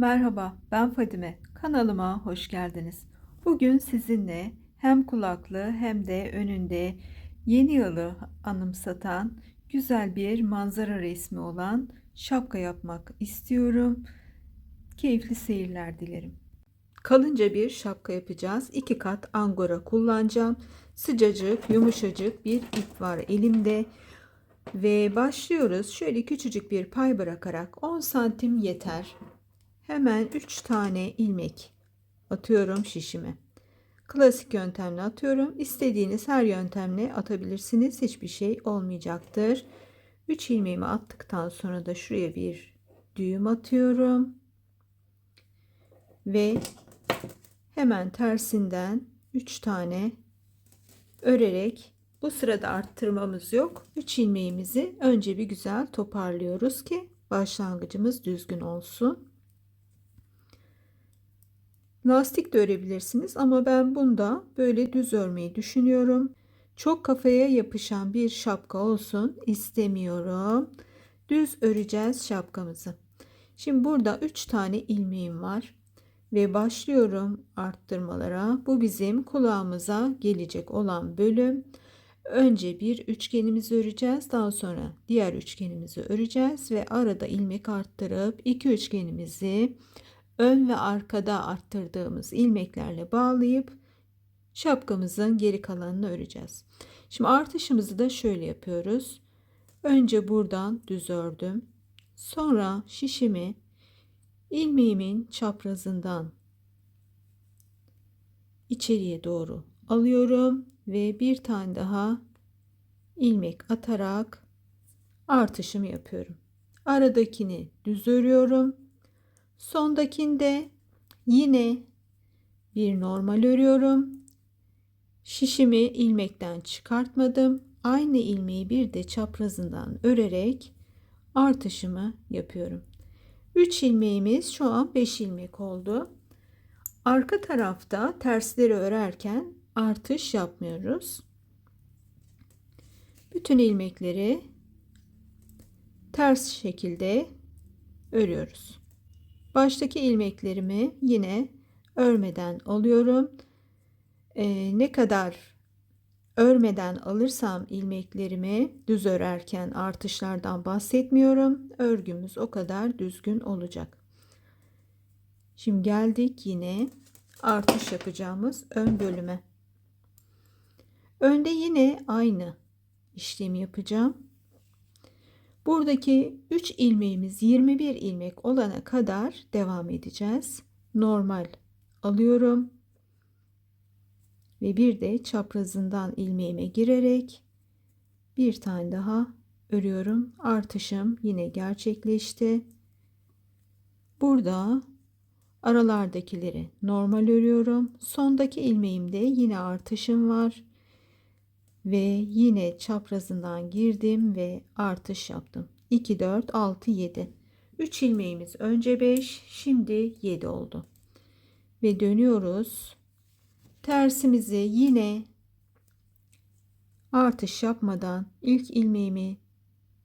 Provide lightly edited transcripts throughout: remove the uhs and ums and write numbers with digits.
Merhaba, ben Fadime. Kanalıma hoş geldiniz. Bugün sizinle hem kulaklı hem de önünde yeni yılı anımsatan güzel bir manzara resmi olan şapka yapmak istiyorum. Keyifli seyirler dilerim. Kalınca bir şapka yapacağız. 2 kat angora kullanacağım. Sıcacık, yumuşacık bir ip var elimde. Ve başlıyoruz. Şöyle küçücük bir pay bırakarak 10 santim yeter. Hemen 3 tane ilmek atıyorum şişime. Klasik yöntemle atıyorum. İstediğiniz her yöntemle atabilirsiniz. Hiçbir şey olmayacaktır. 3 ilmeğimi attıktan sonra da şuraya bir düğüm atıyorum. Ve hemen tersinden 3 tane örerek, bu sırada arttırmamız yok. 3 ilmeğimizi önce bir güzel toparlıyoruz ki başlangıcımız düzgün olsun. Lastik de örebilirsiniz ama ben bunda böyle düz örmeyi düşünüyorum. Çok kafaya yapışan bir şapka olsun istemiyorum. Düz öreceğiz şapkamızı. Şimdi burada 3 tane ilmeğim var ve başlıyorum arttırmalara. Bu bizim kulağımıza gelecek olan bölüm. Önce bir üçgenimizi öreceğiz. Daha sonra diğer üçgenimizi öreceğiz ve arada ilmek arttırıp iki üçgenimizi ön ve arkada arttırdığımız ilmeklerle bağlayıp şapkamızın geri kalanını öreceğiz. Şimdi artışımızı da şöyle yapıyoruz. Önce buradan düz ördüm. Sonra şişimi ilmeğimin çaprazından içeriye doğru alıyorum ve bir tane daha ilmek atarak artışımı yapıyorum. Aradakini düz örüyorum. Sondakinde yine bir normal örüyorum. Şişimi ilmekten çıkartmadım. Aynı ilmeği bir de çaprazından örerek artışımı yapıyorum. 3 ilmeğimiz şu an 5 ilmek oldu. Arka tarafta tersleri örerken artış yapmıyoruz. Bütün ilmekleri ters şekilde örüyoruz. Baştaki ilmeklerimi yine örmeden alıyorum. Ne kadar örmeden alırsam ilmeklerimi düz örerken artışlardan bahsetmiyorum. Örgümüz o kadar düzgün olacak. Şimdi geldik yine artış yapacağımız ön bölüme. Önde yine aynı işlemi yapacağım. Buradaki 3 ilmeğimiz 21 ilmek olana kadar devam edeceğiz. Normal alıyorum. Ve bir de çaprazından ilmeğime girerek bir tane daha örüyorum. Artışım yine gerçekleşti. Burada aralardakileri normal örüyorum. Sondaki ilmeğimde yine artışım var. Ve yine çaprazından girdim ve artış yaptım. 2, 4, 6, 7. 3 ilmeğimiz önce 5, şimdi 7 oldu. Ve dönüyoruz. Tersimizi yine artış yapmadan ilk ilmeğimi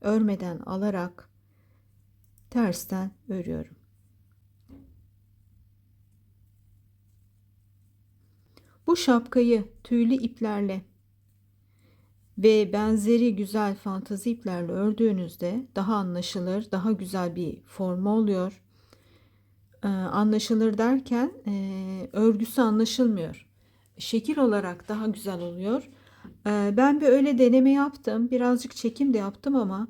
örmeden alarak tersten örüyorum. Bu şapkayı tüylü iplerle ve benzeri güzel fantezi iplerle ördüğünüzde daha anlaşılır, daha güzel bir formu oluyor. Anlaşılır derken örgüsü anlaşılmıyor. Şekil olarak daha güzel oluyor. Ben bir öyle deneme yaptım. Birazcık çekim de yaptım ama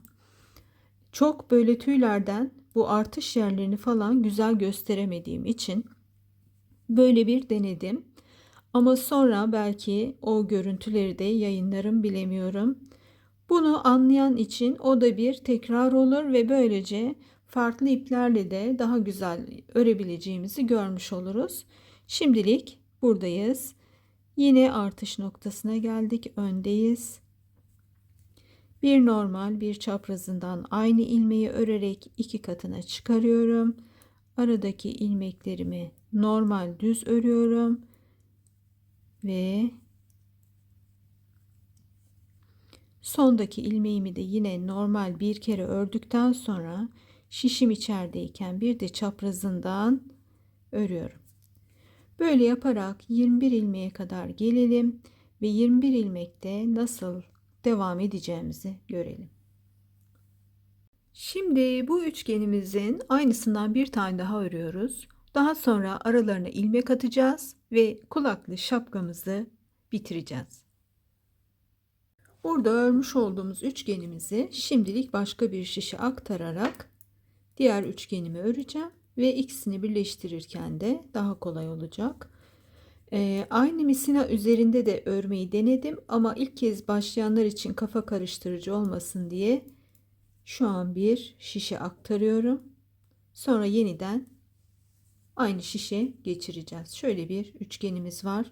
çok böyle tüylerden bu artış yerlerini falan güzel gösteremediğim için böyle bir denedim. Ama sonra belki o görüntüleri de yayınlarım, bilemiyorum. Bunu anlayan için o da bir tekrar olur ve böylece farklı iplerle de daha güzel örebileceğimizi görmüş oluruz. Şimdilik buradayız. Yine artış noktasına geldik. Öndeyiz. Bir normal bir çaprazından aynı ilmeği örerek 2 katına çıkarıyorum. Aradaki ilmeklerimi normal düz örüyorum ve sondaki ilmeğimi de yine normal bir kere ördükten sonra Şişim içerideyken bir de çaprazından örüyorum. Böyle yaparak 21 ilmeğe kadar gelelim ve 21 ilmekte nasıl devam edeceğimizi görelim. Şimdi bu üçgenimizin aynısından bir tane daha örüyoruz. Daha sonra aralarına ilmek atacağız ve kulaklı şapkamızı bitireceğiz. Burada örmüş olduğumuz üçgenimizi şimdilik başka bir şişe aktararak diğer üçgenimi öreceğim ve ikisini birleştirirken de daha kolay olacak. Aynı misina üzerinde de örmeyi denedim ama ilk kez başlayanlar için kafa karıştırıcı olmasın diye şu an bir şişe aktarıyorum. Sonra yeniden aynı şişe geçireceğiz. Şöyle bir üçgenimiz var.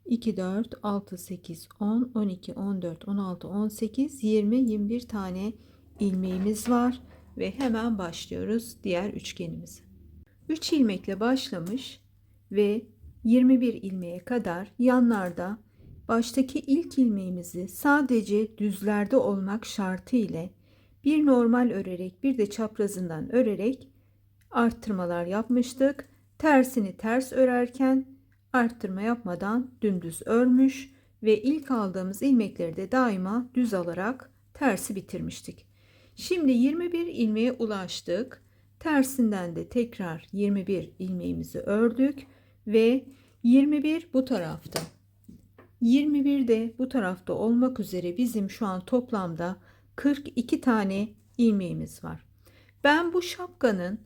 2, 4, 6, 8, 10, 12, 14, 16, 18, 20, 21 tane ilmeğimiz var. Ve hemen başlıyoruz diğer üçgenimizi. 3 ilmekle başlamış ve 21 ilmeğe kadar yanlarda baştaki ilk ilmeğimizi sadece düzlerde olmak şartı ile bir normal örerek bir de çaprazından örerek arttırmalar yapmıştık. Tersini ters örerken arttırma yapmadan dümdüz örmüş ve ilk aldığımız ilmekleri de daima düz alarak tersi bitirmiştik. Şimdi 21 ilmeğe ulaştık. Tersinden de tekrar 21 ilmeğimizi ördük ve 21 bu tarafta. 21 de bu tarafta olmak üzere bizim şu an toplamda 42 tane ilmeğimiz var. Ben bu şapkanın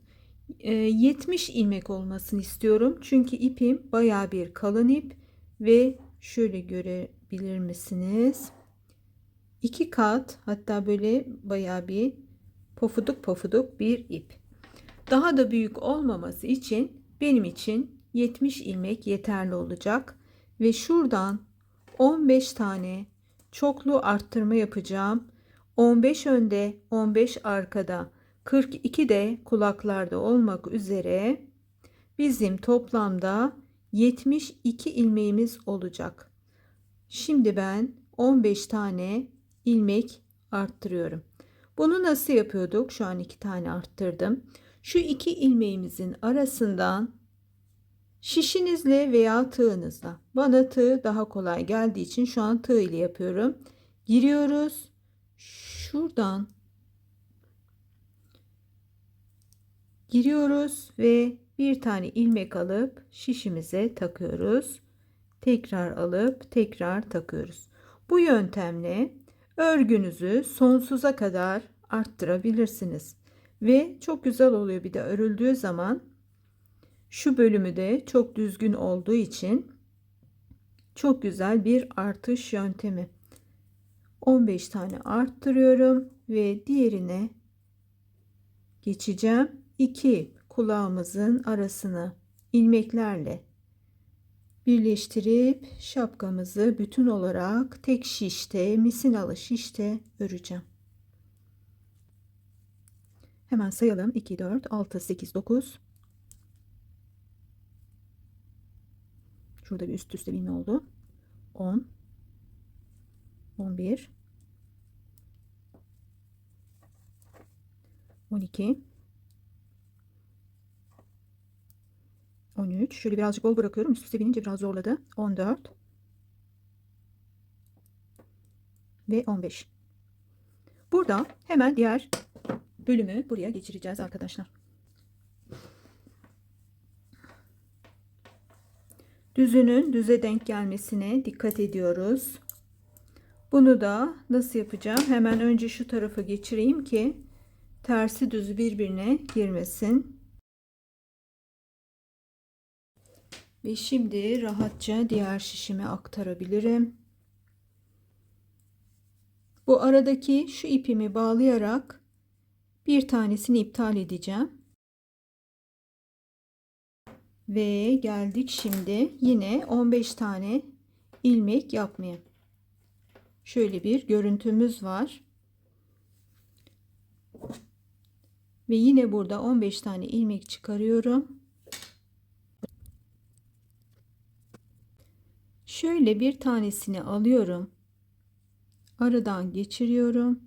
70 ilmek olmasını istiyorum. Çünkü ipim baya bir kalın ip ve şöyle görebilir misiniz? 2 kat, hatta böyle baya bir pofuduk pofuduk bir ip. Daha da büyük olmaması için benim için 70 ilmek yeterli olacak ve şuradan 15 tane çoklu arttırma yapacağım. 15 önde, 15 arkada, 42 de kulaklarda olmak üzere bizim toplamda 72 ilmeğimiz olacak. Şimdi ben 15 tane ilmek arttırıyorum. Bunu nasıl yapıyorduk? Şu an 2 tane arttırdım. Şu iki ilmeğimizin arasından şişinizle veya tığınızla, bana tığ daha kolay geldiği için şu an tığ ile yapıyorum. Giriyoruz. Şuradan giriyoruz ve bir tane ilmek alıp şişimize takıyoruz. Tekrar alıp tekrar takıyoruz. Bu yöntemle örgünüzü sonsuza kadar arttırabilirsiniz. Ve çok güzel oluyor, bir de örüldüğü zaman şu bölümü de çok düzgün olduğu için çok güzel bir artış yöntemi. 15 tane arttırıyorum ve diğerine geçeceğim. 2 kulağımızın arasını ilmeklerle birleştirip şapkamızı bütün olarak tek şişte, misinalı şişte öreceğim. Hemen sayalım. 2, 4, 6, 8, 9. Şurada bir üst üste binme oldu. 10, 11, 12, 13. Şöyle birazcık bol bırakıyorum. Üst üste binince biraz zorladı. 14 ve 15. Burada hemen diğer bölümü buraya geçireceğiz arkadaşlar. Düzünün düze denk gelmesine dikkat ediyoruz. Bunu da nasıl yapacağım? Hemen önce şu tarafa geçireyim ki tersi düzü birbirine girmesin. Ve şimdi rahatça diğer şişime aktarabilirim. Bu aradaki şu ipimi bağlayarak bir tanesini iptal edeceğim. Ve geldik şimdi yine 15 tane ilmek yapmaya. Şöyle bir görüntümüz var. Ve yine burada 15 tane ilmek çıkarıyorum. Şöyle bir tanesini alıyorum. Aradan geçiriyorum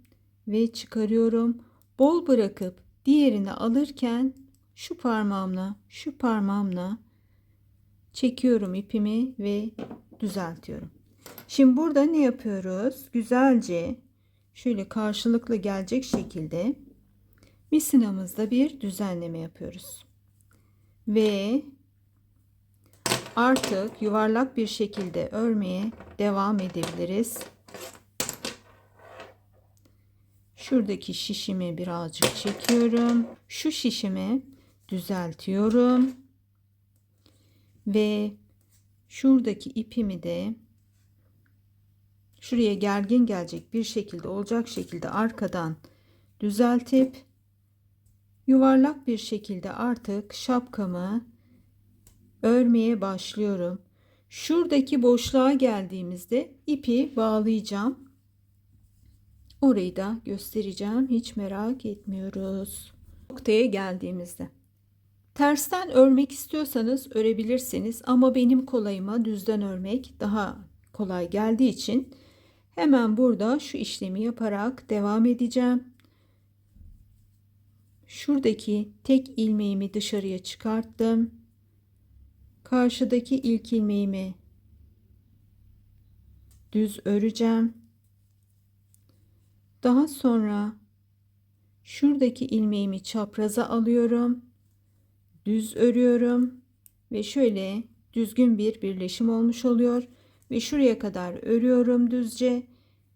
ve çıkarıyorum. Bol bırakıp Diğerini alırken şu parmağımla çekiyorum ipimi ve düzeltiyorum. Şimdi burada ne yapıyoruz? Güzelce şöyle karşılıklı gelecek şekilde misinamızda bir düzenleme yapıyoruz. Ve artık yuvarlak bir şekilde örmeye devam edebiliriz. Şuradaki şişimi birazcık çekiyorum. Şu şişimi düzeltiyorum. Ve şuradaki ipimi de şuraya gergin gelecek bir şekilde olacak şekilde arkadan düzeltip yuvarlak bir şekilde artık şapkamı örmeye başlıyorum. Şuradaki boşluğa geldiğimizde ipi bağlayacağım. Orayı da göstereceğim. Hiç merak etmiyoruz. Noktaya geldiğimizde. Tersten örmek istiyorsanız örebilirsiniz ama benim kolayıma düzden örmek daha kolay geldiği için hemen burada şu işlemi yaparak devam edeceğim. Şuradaki tek ilmeğimi dışarıya çıkarttım. Karşıdaki ilk ilmeğimi düz öreceğim. Daha sonra şuradaki ilmeğimi çapraza alıyorum. Düz örüyorum ve şöyle düzgün bir birleşim olmuş oluyor ve şuraya kadar örüyorum düzce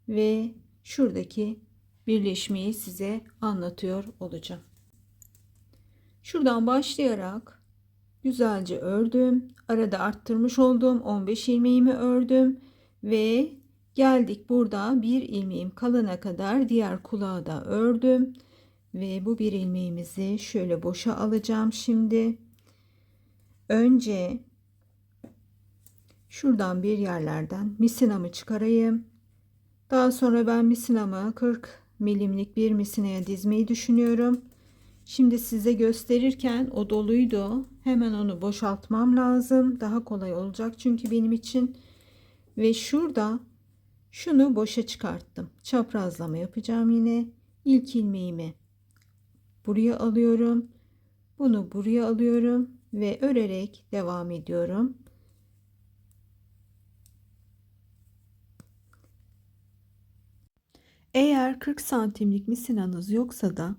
ve şuradaki birleşmeyi size anlatıyor olacağım. Şuradan başlayarak güzelce ördüm. Arada arttırmış olduğum 15 ilmeğimi ördüm ve geldik burada bir ilmeğim kalana kadar diğer kulağı da ördüm. Ve bu bir ilmeğimizi şöyle boşa alacağım şimdi. Önce şuradan bir yerlerden misinamı çıkarayım. Daha sonra ben misinamı 40 milimlik bir misinaya dizmeyi düşünüyorum. Şimdi size gösterirken o doluydu. Hemen onu boşaltmam lazım. Daha kolay olacak çünkü benim için. Ve şurada şunu boşa çıkarttım. Çaprazlama yapacağım yine. İlk ilmeğimi buraya alıyorum. Bunu buraya alıyorum ve örerek devam ediyorum. Eğer 40 santimlik misinanız yoksa da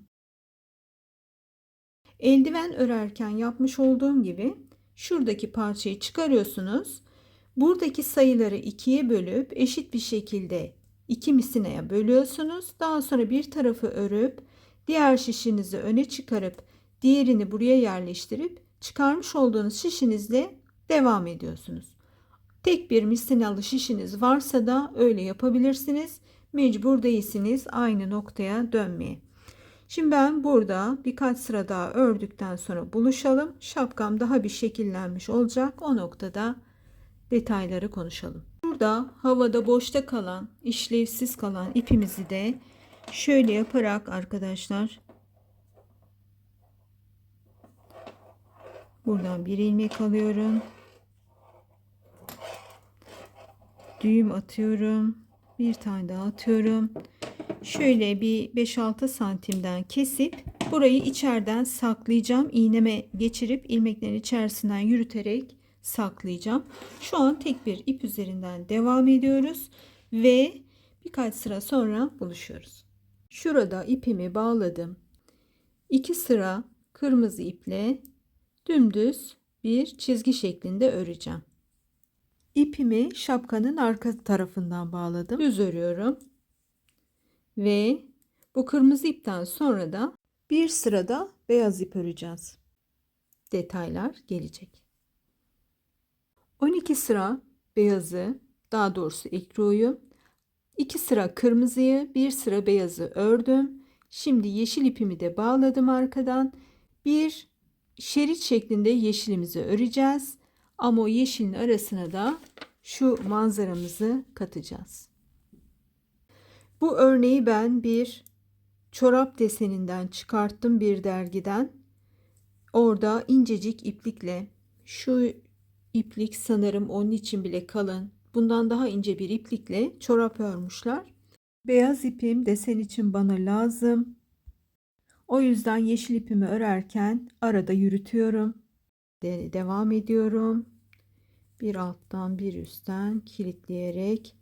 eldiven örerken yapmış olduğum gibi şuradaki parçayı çıkarıyorsunuz. Buradaki sayıları ikiye bölüp eşit bir şekilde iki misinaya bölüyorsunuz. Daha sonra bir tarafı örüp diğer şişinizi öne çıkarıp diğerini buraya yerleştirip çıkarmış olduğunuz şişinizle devam ediyorsunuz. Tek bir misinalı şişiniz varsa da öyle yapabilirsiniz. Mecbur değilsiniz aynı noktaya dönmeye. Şimdi ben burada birkaç sıra daha ördükten sonra buluşalım. Şapkam daha bir şekillenmiş olacak. O noktada detayları konuşalım. Burada havada boşta kalan, işlevsiz kalan ipimizi de şöyle yaparak arkadaşlar buradan bir ilmek alıyorum. Düğüm atıyorum. Bir tane daha atıyorum. Şöyle bir 5-6 santimden kesip burayı içeriden saklayacağım. İğneme geçirip ilmeklerin içerisinden yürüterek saklayacağım. Şu an tek bir ip üzerinden devam ediyoruz ve birkaç sıra sonra buluşuyoruz. Şurada ipimi bağladım. 2 sıra kırmızı iple dümdüz bir çizgi şeklinde öreceğim. İpimi şapkanın arka tarafından bağladım. Düz örüyorum. Ve bu kırmızı ipten sonra da bir sırada beyaz ip öreceğiz. Detaylar gelecek. 12 sıra beyazı, daha doğrusu ekruyu, 2 sıra kırmızıyı, bir sıra beyazı ördüm. Şimdi yeşil ipimi de bağladım arkadan. Bir şerit şeklinde yeşilimizi öreceğiz. Ama o yeşilin arasına da şu manzaramızı katacağız. Bu örneği ben bir çorap deseninden çıkarttım bir dergiden. Orada incecik iplikle, şu iplik sanırım onun için bile kalın, bundan daha ince bir iplikle çorap örmüşler. Beyaz ipim desen için bana lazım. O yüzden yeşil ipimi örerken arada yürütüyorum. Devam ediyorum. Bir alttan bir üstten kilitleyerek.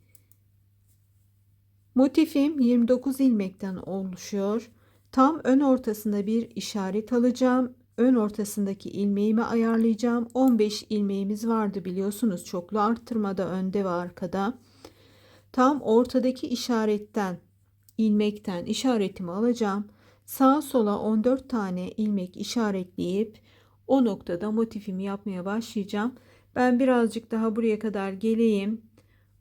Motifim 29 ilmekten oluşuyor. Tam ön ortasında bir işaret alacağım. Ön ortasındaki ilmeğimi ayarlayacağım. 15 ilmeğimiz vardı biliyorsunuz. Çoklu arttırmada önde ve arkada. Tam ortadaki ilmekten işaretimi alacağım. Sağa sola 14 tane ilmek işaretleyip o noktada motifimi yapmaya başlayacağım. Ben birazcık daha buraya kadar geleyim.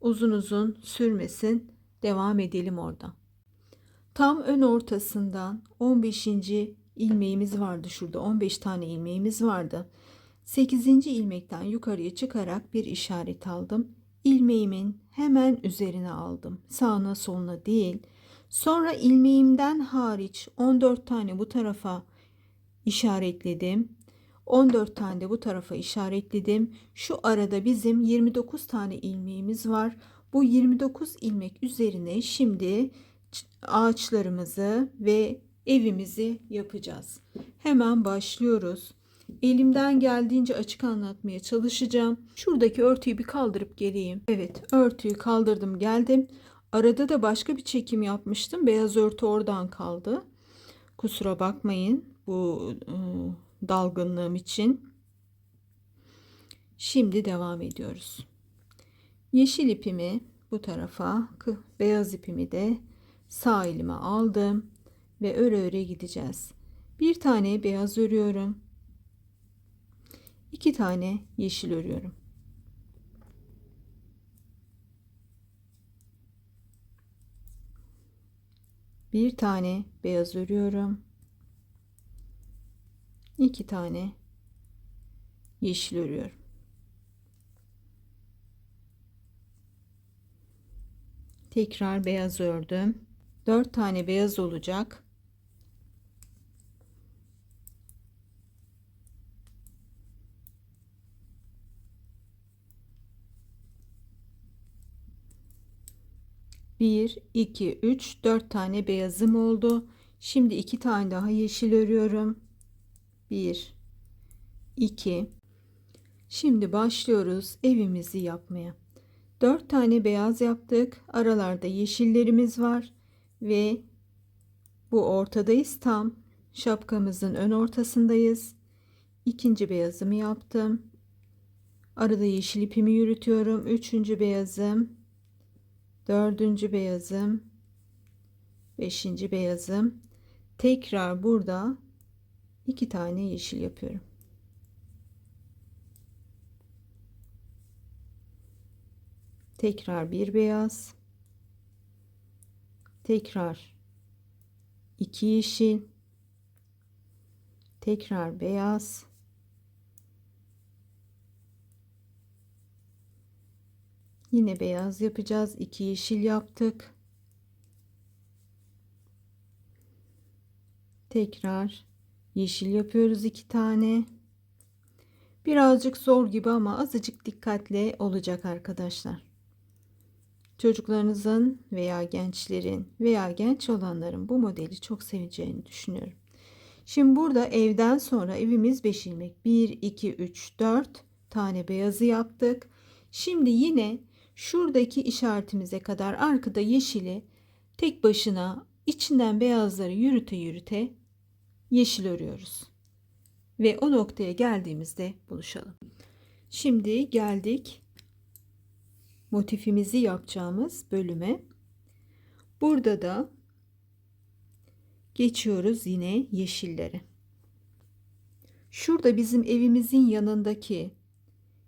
Uzun uzun sürmesin. Devam edelim orada. Tam ön ortasından 15. ilmeğimiz vardı şurada. 15 tane ilmeğimiz vardı. 8. ilmekten yukarıya çıkarak bir işaret aldım. İlmeğimin hemen üzerine aldım. Sağına soluna değil. Sonra ilmeğimden hariç 14 tane bu tarafa işaretledim. 14 tane de bu tarafa işaretledim. Şu arada bizim 29 tane ilmeğimiz var. Bu 29 ilmek üzerine şimdi ağaçlarımızı ve evimizi yapacağız. Hemen başlıyoruz. Elimden geldiğince açık anlatmaya çalışacağım. Şuradaki örtüyü bir kaldırıp geleyim. Evet, örtüyü kaldırdım geldim. Arada da başka bir çekim yapmıştım. Beyaz örtü oradan kaldı. Kusura bakmayın bu dalgınlığım için. Şimdi devam ediyoruz. Yeşil ipimi bu tarafa, beyaz ipimi de sağ elime aldım ve öre öre gideceğiz. Bir tane beyaz örüyorum. 2 tane yeşil örüyorum. Bir tane beyaz örüyorum. 2 tane yeşil örüyorum. Tekrar beyaz ördüm. 4 tane beyaz olacak. Bir, iki, üç, 4 tane beyazım oldu. Şimdi 2 tane daha yeşil örüyorum. 1, 2. Şimdi başlıyoruz evimizi yapmaya. 4 tane beyaz yaptık. Aralarda yeşillerimiz var ve bu ortadayız, tam şapkamızın ön ortasındayız. İkinci beyazımı yaptım. Arada yeşil ipimi yürütüyorum. Üçüncü beyazım, dördüncü beyazım, beşinci beyazım. Tekrar burada 2 tane yeşil yapıyorum. Tekrar bir beyaz, tekrar 2 yeşil, tekrar beyaz, yine beyaz yapacağız. 2 yeşil yaptık. Tekrar yeşil yapıyoruz 2 tane. Birazcık zor gibi ama azıcık dikkatli olacak arkadaşlar. Çocuklarınızın veya gençlerin veya genç olanların bu modeli çok seveceğini düşünüyorum. Şimdi burada evden sonra evimiz 5 ilmek. 1, 2, 3, 4 tane beyazı yaptık. Şimdi yine şuradaki işaretimize kadar arkada yeşili tek başına içinden beyazları yürüte yürüte yeşil örüyoruz. Ve o noktaya geldiğimizde buluşalım. Şimdi geldik motifimizi yapacağımız bölüme. Burada da geçiyoruz yine yeşillere. Şurada bizim evimizin yanındaki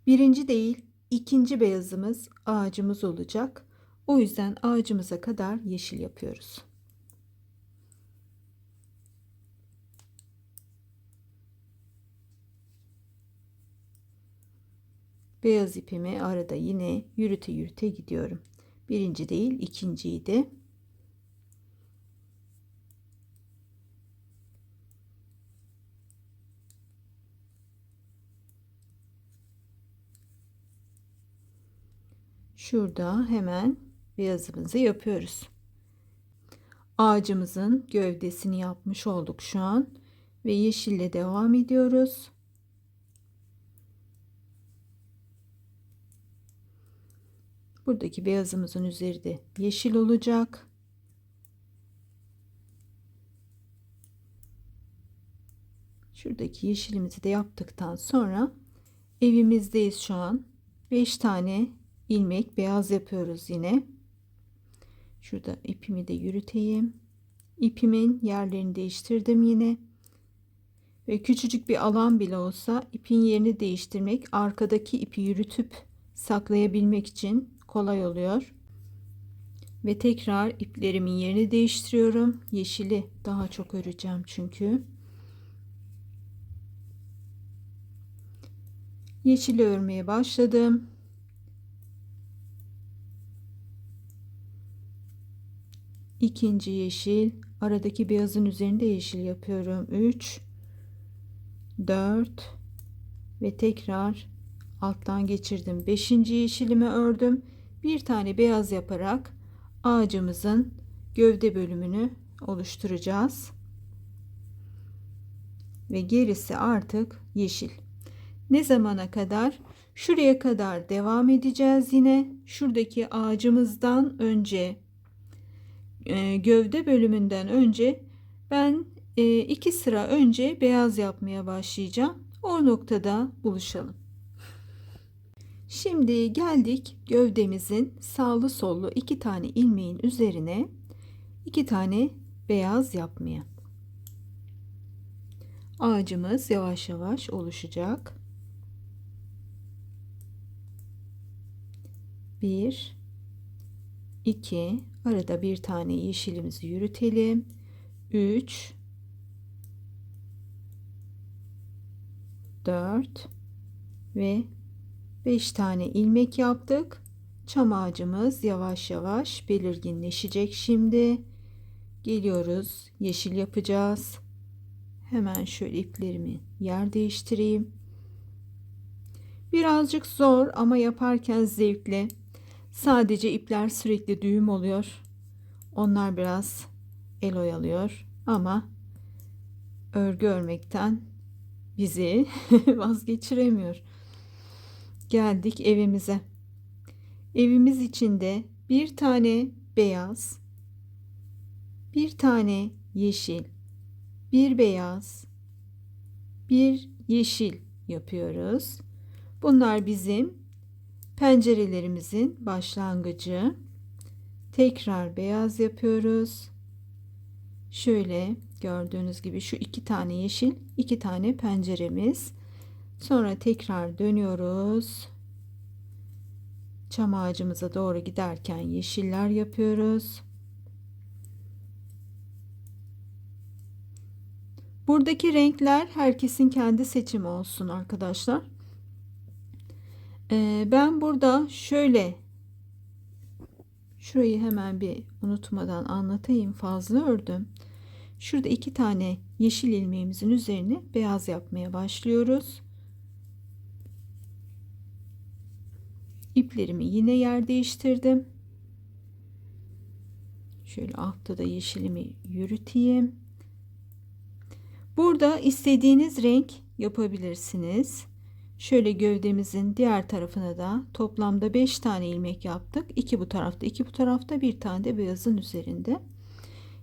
birinci değil ikinci beyazımız ağacımız olacak. O yüzden ağacımıza kadar yeşil yapıyoruz. Beyaz ipimi arada yine yürüte yürüte gidiyorum. Birinci değil ikinciyi de. Şurada hemen beyazımızı yapıyoruz. ağacımızın gövdesini yapmış olduk şu an ve yeşille devam ediyoruz. Buradaki beyazımızın üzeri de yeşil olacak. Şuradaki yeşilimizi de yaptıktan sonra evimizdeyiz şu an. 5 tane ilmek beyaz yapıyoruz yine. Şurada ipimi de yürüteyim. İpimin yerlerini değiştirdim yine. Ve küçücük bir alan bile olsa ipin yerini değiştirmek, arkadaki ipi yürütüp saklayabilmek için kolay oluyor. Ve tekrar iplerimin yerini değiştiriyorum. Yeşili daha çok öreceğim çünkü. Yeşili örmeye başladım. İkinci yeşil, aradaki beyazın üzerinde yeşil yapıyorum. 3 4 ve tekrar alttan geçirdim. 5. yeşilimi ördüm. Bir tane beyaz yaparak ağacımızın gövde bölümünü oluşturacağız. Ve gerisi artık yeşil. Ne zamana kadar? Şuraya kadar devam edeceğiz yine. Şuradaki ağacımızdan önce, gövde bölümünden önce ben 2 sıra önce beyaz yapmaya başlayacağım. O noktada buluşalım. Şimdi geldik gövdemizin sağlı sollu 2 tane ilmeğin üzerine 2 tane beyaz yapmaya. Ağacımız yavaş yavaş oluşacak. 1 2, arada bir tane yeşilimizi yürütelim. 3 4 ve 5 tane ilmek yaptık. Çam ağacımız yavaş yavaş belirginleşecek şimdi. Geliyoruz, yeşil yapacağız. Hemen şöyle iplerimi yer değiştireyim. Birazcık zor ama yaparken zevkli. Sadece ipler sürekli düğüm oluyor. Onlar biraz el oyalıyor ama örgü örmekten bizi vazgeçiremiyor. Geldik evimize. Evimiz içinde bir tane beyaz, bir tane yeşil, bir beyaz, bir yeşil yapıyoruz. Bunlar bizim pencerelerimizin başlangıcı. Tekrar beyaz yapıyoruz. Şöyle gördüğünüz gibi şu 2 tane yeşil, 2 tane penceremiz. Sonra tekrar dönüyoruz. Çam ağacımıza doğru giderken yeşiller yapıyoruz. Buradaki renkler herkesin kendi seçimi olsun arkadaşlar. Ben burada şurayı hemen bir unutmadan anlatayım. Fazla ördüm. Şurada 2 tane yeşil ilmeğimizin üzerine beyaz yapmaya başlıyoruz. İplerimi yine yer değiştirdim. Şöyle altta da yeşilimi yürüteyim. Burada istediğiniz renk yapabilirsiniz. Şöyle gövdemizin diğer tarafına da toplamda 5 tane ilmek yaptık. 2 bu tarafta, 2 bu tarafta, bir tane de beyazın üzerinde.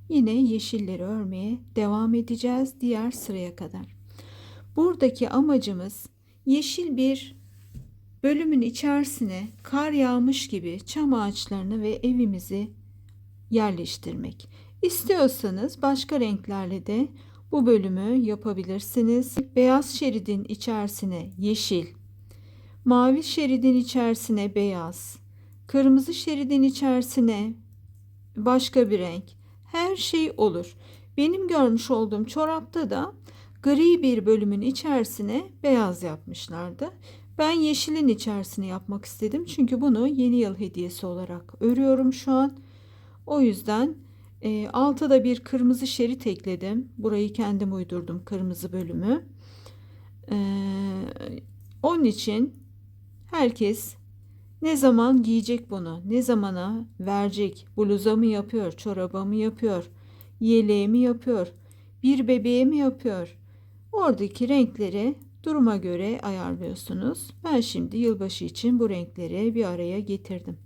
Yine yeşilleri örmeye devam edeceğiz diğer sıraya kadar. Buradaki amacımız yeşil bir bölümün içerisine kar yağmış gibi çam ağaçlarını ve evimizi yerleştirmek. İstiyorsanız başka renklerle de bu bölümü yapabilirsiniz. Beyaz şeridin içerisine yeşil, mavi şeridin içerisine beyaz, kırmızı şeridin içerisine başka bir renk. Her şey olur. Benim görmüş olduğum çorapta da gri bir bölümün içerisine beyaz yapmışlardı. Ben yeşilin içerisine yapmak istedim. Çünkü bunu yeni yıl hediyesi olarak örüyorum şu an. O yüzden alta da bir kırmızı şerit ekledim. Burayı kendim uydurdum, kırmızı bölümü. Onun için herkes ne zaman giyecek bunu, ne zamana verecek, bluza mı yapıyor, çoraba mı yapıyor, yeleğe mi yapıyor, bir bebeğe mi yapıyor? Oradaki renkleri duruma göre ayarlıyorsunuz. Ben şimdi yılbaşı için bu renkleri bir araya getirdim.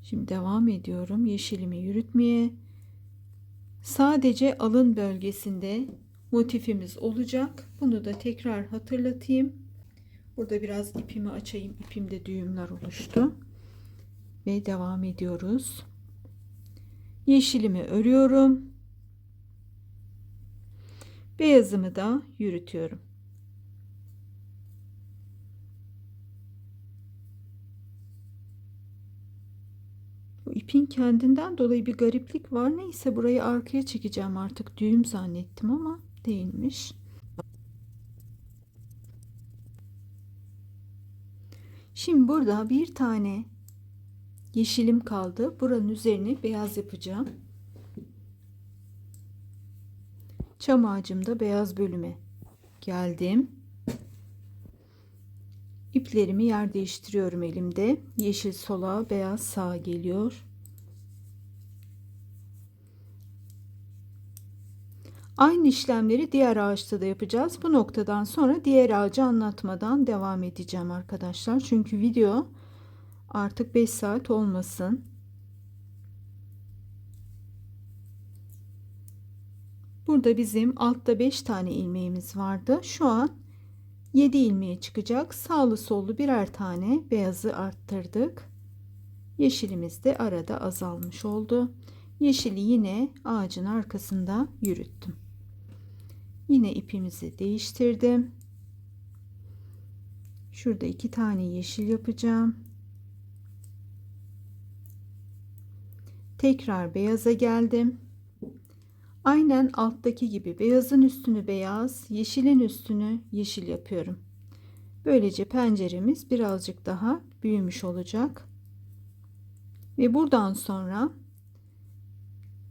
Şimdi devam ediyorum yeşilimi yürütmeye. Sadece alın bölgesinde motifimiz olacak. Bunu da tekrar hatırlatayım. Burada biraz ipimi açayım. İpimde düğümler oluştu. Ve devam ediyoruz. Yeşilimi örüyorum. Beyazımı da yürütüyorum. Bu ipin kendinden dolayı bir gariplik var. Neyse, burayı arkaya çekeceğim artık. Düğüm zannettim ama değilmiş. Şimdi burada bir tane yeşilim kaldı. Buranın üzerine beyaz yapacağım. Çam ağacımda beyaz bölüme geldim. İplerimi yer değiştiriyorum elimde. Yeşil sola, beyaz sağa geliyor. Aynı işlemleri diğer ağaçta da yapacağız. Bu noktadan sonra diğer ağacı anlatmadan devam edeceğim arkadaşlar. Çünkü video artık 5 saat olmasın. Burada bizim altta 5 tane ilmeğimiz vardı. Şu an 7 ilmeğe çıkacak. Sağlı sollu birer tane beyazı arttırdık. Yeşilimiz de arada azalmış oldu. Yeşili yine ağacın arkasında yürüttüm. Yine ipimizi değiştirdim. Şurada 2 tane yeşil yapacağım. Tekrar beyaza geldim. Aynen alttaki gibi beyazın üstünü beyaz, yeşilin üstünü yeşil yapıyorum. Böylece penceremiz birazcık daha büyümüş olacak. Ve buradan sonra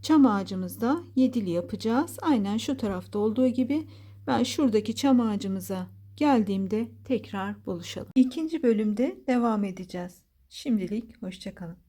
çam ağacımızda yedili yapacağız. Aynen şu tarafta olduğu gibi. Ben şuradaki çam ağacımıza geldiğimde tekrar buluşalım. İkinci bölümde devam edeceğiz. Şimdilik hoşça kalın.